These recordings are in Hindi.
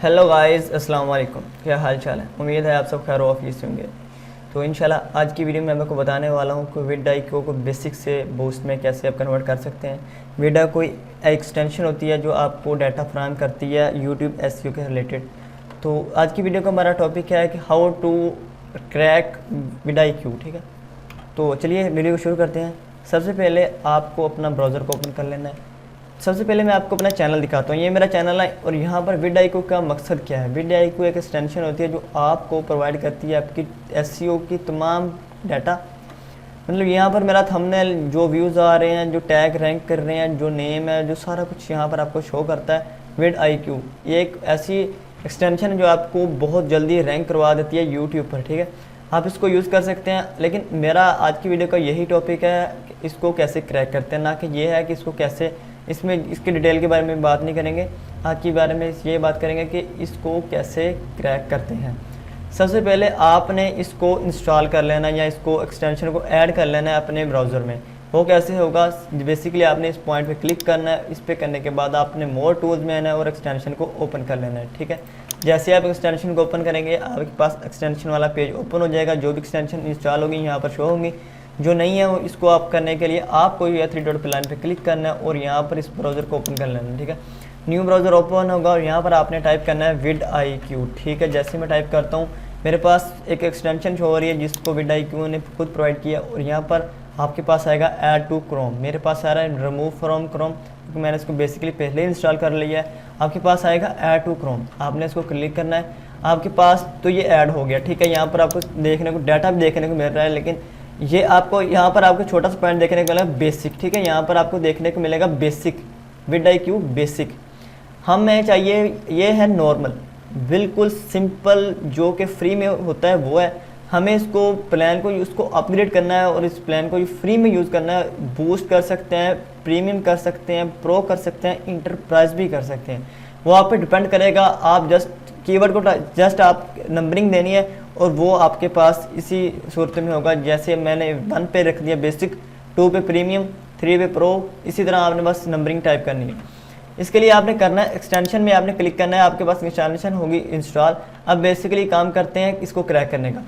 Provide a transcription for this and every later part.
हेलो गाइस, अस्सलाम वालेकुम। क्या हाल चाल है? उम्मीद है आप सब खैर ऑफिस होंगे। तो इंशाल्लाह आज की वीडियो में मैं आपको बताने वाला हूँ कि विड.आई.क्यू को बेसिक से बूस्ट में कैसे आप कन्वर्ट कर सकते हैं। विड कोई एक्सटेंशन होती है जो आपको डाटा फराहम करती है यूट्यूब एसईओ के रिलेटेड। तो आज की वीडियो का हमारा टॉपिक है कि हाउ टू क्रैक विड.आई.क्यू। ठीक है, तो चलिए वीडियो को शुरू करते हैं। सबसे पहले आपको अपना ब्राउज़र को ओपन कर लेना है। सबसे पहले मैं आपको अपना चैनल दिखाता हूँ। ये मेरा चैनल है और यहाँ पर विड.आई.क्यू का मकसद क्या है। विड.आई.क्यू एक एक्सटेंशन होती है जो आपको प्रोवाइड करती है आपकी एसईओ की तमाम डाटा। मतलब यहाँ पर मेरा थंबनेल, जो व्यूज़ आ रहे हैं, जो टैग रैंक कर रहे हैं, जो नेम है, जो सारा कुछ यहाँ पर आपको शो करता है विड.आई.क्यू। ये एक ऐसी एक्सटेंशन है जो आपको बहुत जल्दी रैंक करवा देती है यूट्यूब पर। ठीक है, आप इसको यूज़ कर सकते हैं, लेकिन मेरा आज की वीडियो का यही टॉपिक है कि इसको कैसे क्रैक करते हैं, ना कि ये है कि इसको कैसे, इसमें इसके डिटेल के बारे में बात नहीं करेंगे। आज के बारे में ये बात करेंगे कि इसको कैसे क्रैक करते हैं। सबसे पहले आपने इसको इंस्टॉल कर लेना या इसको एक्सटेंशन को ऐड कर लेना है अपने ब्राउज़र में। वो कैसे होगा? बेसिकली आपने इस पॉइंट पे क्लिक करना है। इस पे करने के बाद आपने मोर टूल्स में आना है और एक्सटेंशन को ओपन कर लेना है। ठीक है, जैसे आप एक्सटेंशन को ओपन करेंगे आपके पास एक्सटेंशन वाला पेज ओपन हो जाएगा। जो भी एक्सटेंशन इंस्टॉल होगी यहाँ पर शो होंगी, जो नहीं है वो इसको आप करने के लिए आपको या थ्री डॉट प्लान पे क्लिक करना है और यहाँ पर इस ब्राउज़र को ओपन कर लेना है। ठीक है, न्यू ब्राउज़र ओपन होगा और यहाँ पर आपने टाइप करना है विड.आई.क्यू। ठीक है, जैसे मैं टाइप करता हूँ मेरे पास एक एक्सटेंशन शो हो रही है जिसको विड.आई.क्यू ने खुद प्रोवाइड किया और यहाँ पर आपके पास आएगा ऐड टू क्रोम। मेरे पास आ रहा है रिमूव फ्रॉम क्रोम क्योंकि मैंने इसको बेसिकली पहले इंस्टॉल कर लिया है। आपके पास आएगा ऐड टू क्रोम, आपने इसको क्लिक करना है। आपके पास तो ये ऐड हो गया। ठीक है, यहाँ पर आपको देखने को डाटा भी देखने को मिल रहा है, लेकिन ये आपको यहाँ पर आपको छोटा सा पॉइंट देखने को मिलेगा बेसिक। ठीक है, यहाँ पर आपको देखने को मिलेगा बेसिक, विड.आई.क्यू बेसिक। हमें चाहिए ये है नॉर्मल, बिल्कुल सिंपल, जो कि फ्री में होता है वो है। हमें इसको प्लान को उसको अपग्रेड करना है और इस प्लान को फ्री में यूज़ करना है। बूस्ट कर सकते हैं, प्रीमियम कर सकते हैं, प्रो कर सकते हैं, इंटरप्राइज भी कर सकते हैं। वो आप पे डिपेंड करेगा। आप जस्ट कीवर्ड को जस्ट आप नंबरिंग देनी है और वो आपके पास इसी सूरत में होगा। जैसे मैंने 1 पे रख दिया बेसिक, 2 पे प्रीमियम, 3 पे प्रो, इसी तरह आपने बस नंबरिंग टाइप करनी है। इसके लिए आपने करना है एक्सटेंशन में आपने क्लिक करना है, आपके पास इंस्टॉलेशन होगी इंस्टॉल। अब बेसिकली काम करते हैं इसको क्रैक करने का।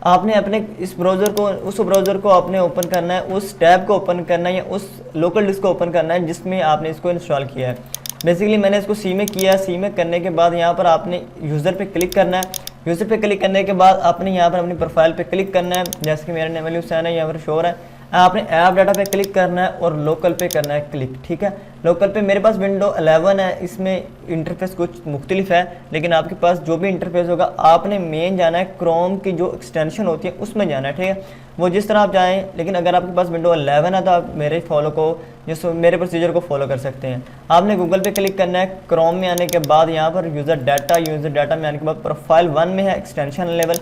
आपने अपने इस ब्राउज़र को, उस ब्राउज़र को आपने ओपन करना है, उस टैब को ओपन करना है या उस लोकल डिस्क को ओपन करना है जिसमें आपने इसको इंस्टॉल किया है। बेसिकली मैंने इसको सी में किया है। सी में करने के बाद यहाँ पर आपने यूज़र पे क्लिक करना है। यूज़र पे क्लिक करने के बाद आपने यहाँ पर अपनी प्रोफाइल पे क्लिक करना है। जैसे कि मेरा नाम अली हुसैन है, यहाँ पर शो हो रहा है। आपने ऐप डाटा पे क्लिक करना है और लोकल पे करना है क्लिक। ठीक है, लोकल पे मेरे पास विंडो 11 है, इसमें इंटरफेस कुछ मुख्तलिफ है, लेकिन आपके पास जो भी इंटरफेस होगा आपने मेन जाना है क्रोम की जो एक्सटेंशन होती है उसमें जाना है। ठीक है, वो जिस तरह आप जाएँ, लेकिन अगर आपके पास विंडो 11 है तो आप मेरे फॉलो को, जिस मेरे प्रोसीजर को फॉलो कर सकते हैं। आपने गूगल पे क्लिक करना है। क्रोम में आने के बाद यहाँ पर यूज़र डाटा में आने के बाद प्रोफाइल 1 में है एक्सटेंशन लेवल।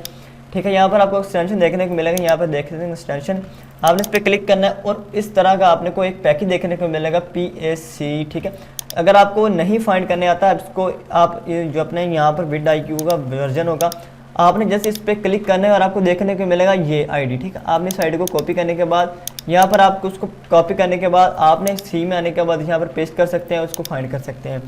ठीक है, यहाँ पर आपको एक्सटेंशन देखने को मिलेगा। यहाँ पर देख सकते हैं एक्सटेंशन, आपने इस पर क्लिक करना है और इस तरह का आपने को एक पैकेज देखने को मिलेगा PAC। ठीक है, अगर आपको नहीं फाइंड करने आता है इसको, आप जो अपने यहाँ पर विड.आई.क्यू का वर्जन होगा, आपने जैसे इस पर क्लिक करना है और आपको देखने को मिलेगा ये आईडी। ठीक है, आपने इस आईडी को कॉपी करने के बाद यहाँ पर आपको उसको कॉपी करने के बाद आपने सी में आने के बाद यहाँ पर पेस्ट कर सकते हैं, उसको फाइंड कर सकते हैं।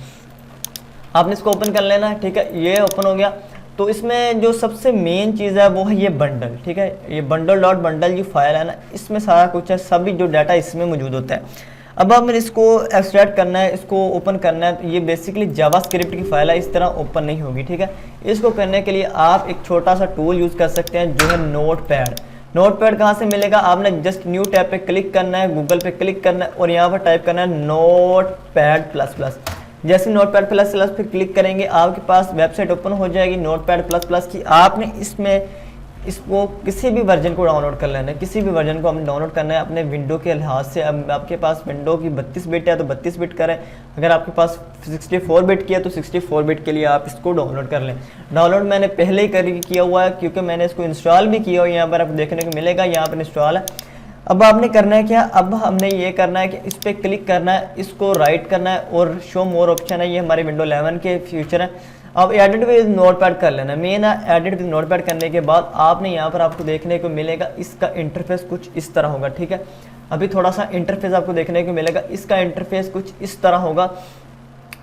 आपने इसको ओपन कर लेना है। ठीक है, ये ओपन हो गया। तो इसमें जो सबसे मेन चीज़ है वो है ये बंडल। ठीक है, ये बंडल जो फाइल है ना, इसमें सारा कुछ है, सभी जो डाटा इसमें मौजूद होता है। अब हमें इसको एक्सट्रैक्ट करना है, इसको ओपन करना है। तो ये बेसिकली जावास्क्रिप्ट की फाइल है, इस तरह ओपन नहीं होगी। ठीक है, इसको करने के लिए आप एक छोटा सा टूल यूज़ कर सकते हैं जो है नोटपैड। नोटपैड कहाँ से मिलेगा? आपने जस्ट न्यू टैब पे क्लिक करना है, गूगल पे क्लिक करना है और यहाँ पर टाइप करना है नोटपैड++। जैसे नोटपैड++ पे क्लिक करेंगे आपके पास वेबसाइट ओपन हो जाएगी नोटपैड++ की। आपने इसमें इसको किसी भी वर्जन को डाउनलोड कर लेना है, किसी भी वर्जन को हमने डाउनलोड करना है अपने विंडो के लिहाज से। अब आपके पास विंडो की 32 बिट है तो 32 बिट करें, अगर आपके पास 64 बिट की है तो 64 बिट के लिए आप इसको डाउनलोड कर लें। डाउनलोड मैंने पहले ही किया हुआ है क्योंकि मैंने इसको इंस्टॉल भी किया हुआ है। यहाँ पर आपको देखने को मिलेगा, यहाँ पर इंस्टॉल है। अब आपने करना है क्या? अब हमने ये करना है कि इस पर क्लिक करना है, इसको राइट करना है और शो मोर ऑप्शन है, ये हमारे विंडो 11 के फीचर है। अब एडिट विद नोटपैड कर लेना है। मेन है एडिट विद नोटपैड करने के बाद आपने यहाँ पर आपको देखने को मिलेगा इसका इंटरफेस कुछ इस तरह होगा। ठीक है, अभी थोड़ा सा इंटरफेस आपको देखने को मिलेगा, इसका इंटरफेस कुछ इस तरह होगा।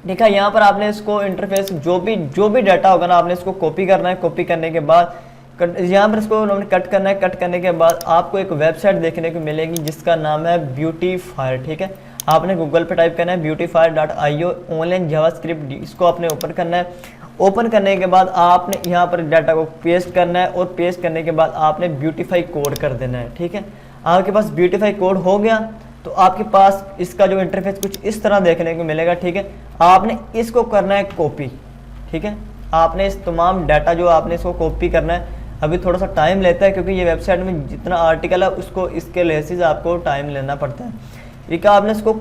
ठीक है। यहाँ पर आपने इसको इंटरफेस जो भी डाटा होगा ना, आपने इसको कॉपी करना है। कॉपी करने के बाद यहाँ पर इसको कट करना है। कट करने के बाद आपको एक वेबसाइट देखने को मिलेगी जिसका नाम है ब्यूटीफायर। ठीक है, आपने गूगल पे टाइप करना है beautifier.io ऑनलाइन जावास्क्रिप्ट, इसको आपने ओपन करना है। ओपन करने के बाद आपने यहाँ पर डाटा को पेस्ट करना है और पेस्ट करने के बाद आपने ब्यूटीफाई कोड कर देना है। ठीक है, आपके पास ब्यूटीफाई कोड हो गया तो आपके पास इसका जो इंटरफेस कुछ इस तरह देखने को मिलेगा। ठीक है, आपने इसको करना है कॉपी। ठीक है, आपने इस तमाम डाटा जो आपने इसको कॉपी करना है। अभी थोड़ा सा टाइम लेता है क्योंकि ये वेबसाइट में जितना आर्टिकल है उसको इसके लेसिस आपको टाइम लेना पड़ता है। ठीक है, आपने इसको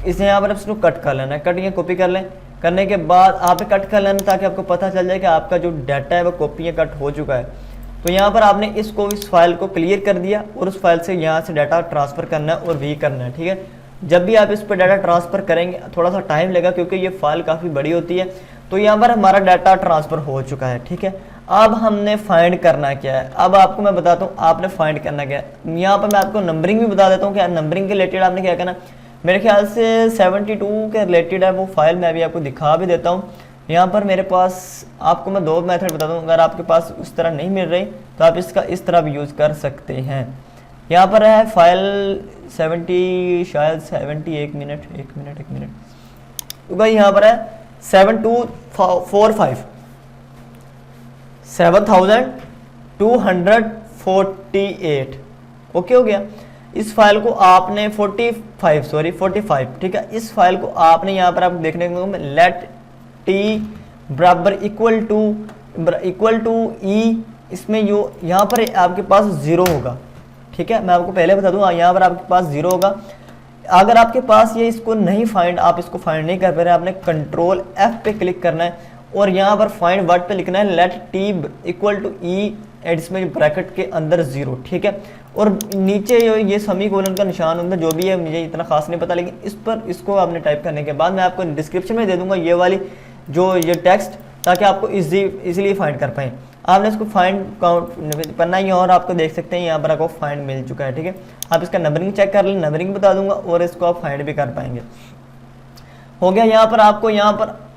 यहाँ पर इसको कट कर लेना है। कट या कॉपी कर लें। करने के बाद आपने कट कर लेना ताकि आपको पता चल जाए कि आपका जो डाटा है वो कॉपी या कट हो चुका है। तो यहाँ पर आपने इस फाइल को क्लियर कर दिया और उस फाइल से यहाँ से डाटा ट्रांसफ़र करना है और भी करना है। ठीक है, जब भी आप इस पर डाटा ट्रांसफ़र करेंगे थोड़ा सा टाइम लगेगा क्योंकि ये फाइल काफ़ी बड़ी होती है। तो यहाँ पर हमारा डाटा ट्रांसफ़र हो चुका है। ठीक है, अब हमने फाइंड करना क्या है। अब आपको मैं बताता हूँ आपने फाइंड करना क्या है। यहाँ पर मैं आपको नंबरिंग भी बता देता हूँ कि नंबरिंग के रिलेटेड आपने क्या करना। मेरे ख्याल से 72 के रिलेटेड है वो फाइल, मैं अभी आपको दिखा भी देता हूँ। यहाँ पर मेरे पास आपको मैं 2 मेथड बताता हूँ। अगर आपके पास उस तरह नहीं मिल रही तो आप इसका इस तरह भी यूज़ कर सकते हैं। यहाँ पर है फाइल 70 शायद 70 एक मिनट तो भाई यहाँ पर है 7245 7248। ओके हो गया। इस फाइल को आपने 45 ठीक है, इस फाइल को आपने यहाँ पर आप देखने को लेट टी बराबर इक्वल टू ई, इसमें यहाँ पर आपके पास 0 होगा। ठीक है, मैं आपको पहले बता दूँ यहाँ पर आपके पास 0 होगा। अगर आपके पास ये इसको नहीं आप इसको फाइंड नहीं कर पा रहे, आपने कंट्रोल F पे क्लिक करना है और यहाँ पर फाइंड वर्ड पे लिखना है लेट टी इक्वल टू ई इसमें ब्रैकेट के अंदर 0। ठीक है, और नीचे ये सेमीकोलन का निशान होता है, जो भी है मुझे इतना खास नहीं पता, लेकिन इस पर इसको आपने टाइप करने के बाद मैं आपको डिस्क्रिप्शन में दे दूंगा ये वाली ये टेक्स्ट, ताकि आपको इजीली फाइंड कर पाएँ। आपने इसको फाइंड काउंट करना ही और आपको देख सकते हैं यहाँ पर आपको फाइंड मिल चुका है। ठीक है, आप इसका नंबरिंग चेक कर लें, नंबरिंग बता दूंगा और इसको आप फाइंड भी कर पाएंगे। हो गया। यहाँ पर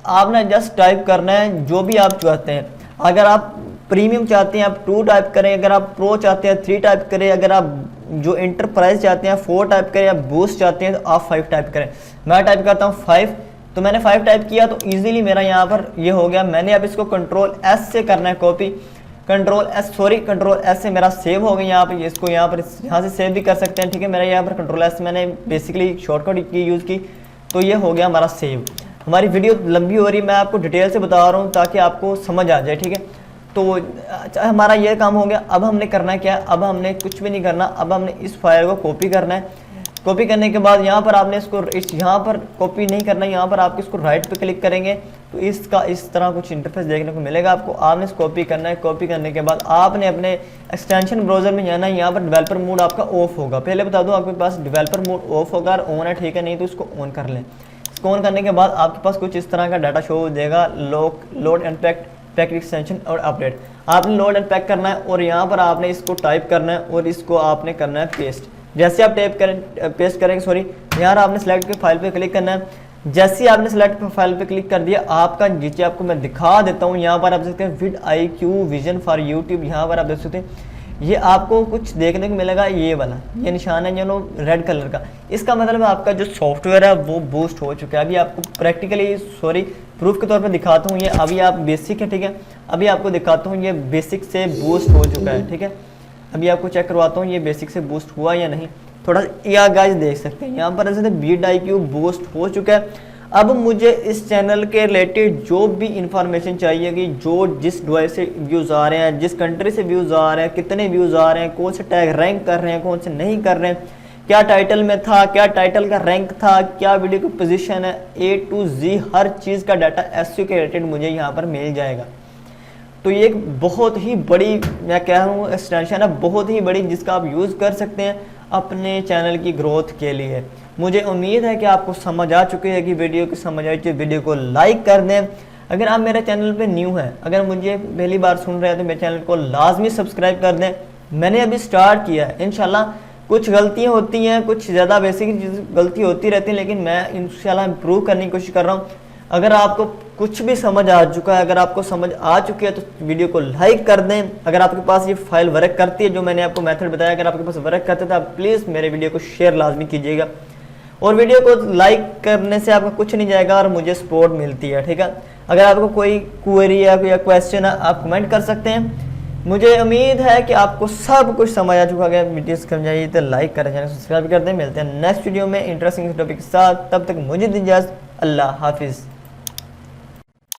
आपने जस्ट टाइप करना है जो भी आप चाहते हैं। अगर आप प्रीमियम चाहते हैं आप 2 टाइप करें, अगर आप प्रो चाहते हैं 3 टाइप करें, अगर आप जो इंटरप्राइज चाहते हैं 4 टाइप करें, या बूस्ट चाहते हैं तो आप 5 टाइप करें। मैं टाइप करता हूँ 5, तो मैंने 5 टाइप किया तो इजीली मेरा यहाँ पर ये हो गया। मैंने अब इसको कंट्रोल S से करना है कॉपी, कंट्रोल S से मेरा सेव हो गया। यहाँ पर इसको यहाँ से सेव भी कर सकते हैं। ठीक है, मेरा यहाँ पर कंट्रोल S मैंने बेसिकली शॉर्टकट की यूज़ की तो ये हो गया हमारा सेव। हमारी वीडियो लंबी हो रही है, मैं आपको डिटेल से बता रहा हूँ ताकि आपको समझ आ जाए। ठीक है, तो हमारा ये काम हो गया। अब हमने करना है क्या, अब हमने कुछ भी नहीं करना, अब हमने इस फाइल को कॉपी करना है। कॉपी करने के बाद यहाँ पर आपने इसको यहाँ पर कॉपी नहीं करना, यहाँ पर आप इसको राइट पे क्लिक करेंगे तो इसका इस तरह कुछ इंटरफेस देखने को मिलेगा आपको। आपने इसको कॉपी करना है। कॉपी करने के बाद आपने अपने एक्सटेंशन ब्राउजर में जाना है। यहाँ पर डेवलपर मोड आपका ऑफ होगा। पहले बता दूँ आपके पास डेवलपर मोड ऑफ होगा और ऑन है। ठीक है, नहीं तो इसको ऑन कर लें। इसको ऑन करने के बाद आपके पास कुछ इस तरह का डाटा शो हो देगा, लोड एंड पैक एक्सटेंशन और अपडेट। आपने लोड एंड पैक करना है और यहाँ पर आपने इसको टाइप करना है और इसको आपने करना है पेस्ट। जैसे आप पेस्ट करेंगे यहाँ आपने सेलेक्ट के फाइल पे क्लिक करना है। जैसे आपने सेलेक्ट फाइल पे क्लिक कर दिया, आपका नीचे आपको मैं दिखा देता हूँ। यहाँ पर आप देख सकते हैं with IQ vision for YouTube. यहाँ पर आप देख सकते हैं ये आपको कुछ देखने को मिलेगा, ये वाला ये निशान है जो रेड कलर का। इसका मतलब आपका जो सॉफ्टवेयर है वो बूस्ट हो चुका है। अभी आपको प्रैक्टिकली प्रूफ के तौर पे दिखाता हूँ। ये अभी आप बेसिक है, ठीक है, अभी आपको दिखाता हूँ ये बेसिक से बूस्ट हो चुका है। ठीक है, अभी आपको चेक करवाता हूँ ये बेसिक से बूस्ट हुआ या नहीं। थोड़ा या गाइस देख सकते हैं यहाँ पर ऐसे विद IQ बूस्ट हो चुका है। अब मुझे इस चैनल के रिलेटेड जो भी इंफॉर्मेशन चाहिए कि जिस डिवाइस से व्यूज़ आ रहे हैं, जिस कंट्री से व्यूज़ आ रहे हैं, कितने व्यूज़ आ रहे हैं, कौन से टैग रैंक कर रहे हैं, कौन से नहीं कर रहे हैं, क्या टाइटल में था, क्या टाइटल का रैंक था, क्या वीडियो की पोजीशन है, A to Z हर चीज़ का डाटा SEO के रिलेटेड मुझे यहाँ पर मिल जाएगा। तो ये एक बहुत ही बड़ी मैं कह रहा हूँ एक्सटेंशन है, बहुत ही बड़ी, जिसका आप यूज़ कर सकते हैं अपने चैनल की ग्रोथ के लिए। मुझे उम्मीद है कि आपको समझ आ चुकी है कि वीडियो की समझ आई तो वीडियो को लाइक कर दें। अगर आप मेरे चैनल पे न्यू हैं, अगर मुझे पहली बार सुन रहे हैं तो मेरे चैनल को लाजमी सब्सक्राइब कर दें। मैंने अभी स्टार्ट किया है, इंशाल्लाह कुछ गलतियां होती हैं, कुछ ज़्यादा बेसिक गलती होती रहती है, लेकिन मैं इंशाल्लाह इम्प्रूव करने की कोशिश कर रहा हूँ। अगर आपको कुछ भी समझ आ चुका है, अगर आपको समझ आ चुकी है तो वीडियो को लाइक कर दें। अगर आपके पास ये फाइल वर्क करती है जो मैंने आपको मेथड बताया, अगर आपके पास वर्क करता है तो आप प्लीज़ मेरे वीडियो को शेयर लाजमी कीजिएगा। और वीडियो को लाइक करने से आपका कुछ नहीं जाएगा और मुझे सपोर्ट मिलती है, ठीक है। अगर आपको कोई क्वेरी या कोई क्वेश्चन है आप कमेंट कर सकते हैं। मुझे उम्मीद है कि आपको सब कुछ समझ आ चुका है। वीडियो समझाइए तो लाइक करें, चैनल सब्सक्राइब कर दें। मिलते हैं नेक्स्ट वीडियो में इंटरेस्टिंग टॉपिक के साथ, तब तक मुझे दीजिए इजाज़त। अल्लाह हाफिज़।